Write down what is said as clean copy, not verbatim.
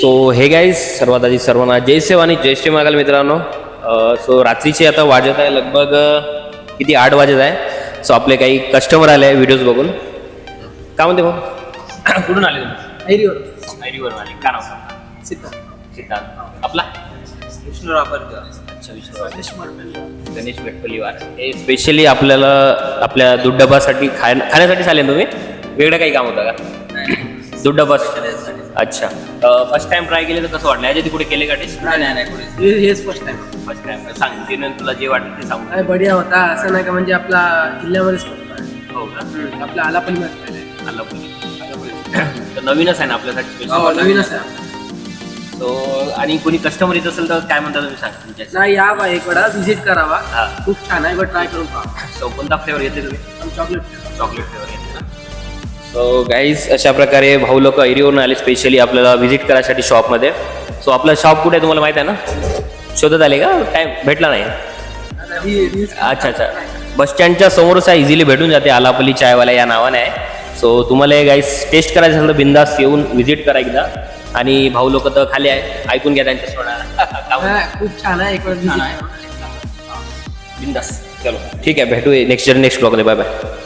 So हे guys सर्वात आधी सर्वांना जय सेव आणि जय श्री महाकाल मित्रांनो. सो रात्रीचे आता वाजत आहे लगभग किती 8 वाजत आहे. सो आपले काही कस्टमर आले आहे व्हिडिओज बघून. काय म्हणते भाऊ कुठून आले तुम्ही? ऐरीवरून आले. का नाव? सिद्धांत. आपला विष्णुराव. अच्छा विष्णू गणेश भेटपल्लीवार. हे स्पेशली आपल्याला आपल्या दूध डब्यासाठी खाण्यासाठी आले तुम्ही? वेगळं काही काम होतं का? दूध डबा. अच्छा. फर्स्ट टाइम ट्राय केले तर कसं वाटलं? याच्या कुठे केले का टेस्ट? नाही हेच फर्स्ट टाइम. सांग तिने तुला जे वाटलं ते सांग. काय बढिया होता. असं नाही का म्हणजे आपला जिल्ह्यामध्येच हो का? आपला आलापल्ली आलापल्ली तर नवीनच आहे ना आपल्यासाठी स्पेशल. नवीनच आहे. सो आणि कोणी कस्टमर येत असेल तर काय म्हणता तुम्ही सांग तुमच्या? नाही या बा एक वेळा व्हिजिट करावा. हा. खूप छान आहे. ट्राय करून पहा. सो कोणता फ्लेवर येते तुम्ही? चॉकलेट फ्लेवर येते ना. सो गाईज अशा प्रकारे भाऊ लोक ऐरीवरून आले स्पेशली आपल्याला व्हिजिट करायसाठी शॉपमध्ये. सो आपलं शॉप कुठे आहे तुम्हाला माहिती आहे ना? शोधत आले का? टाइम भेटला नाही. अच्छा. बस स्टँडच्या समोरच आहे. इझिली भेटून जाते. आलापल्ली चायवाला या नावाने आहे. सो तुम्हाला हे गाईज टेस्ट करायचं असेल तर बिंदास येऊन व्हिजिट करा एकदा. आणि भाऊ लोक तर खाली आहे. ऐकून घ्या त्यांच्या सोडा. खूप छान आहे. एक वेळा बिंदास. चलो ठीक आहे. भेटू नेक्स्ट ब्लॉगमध्ये. Bye bye.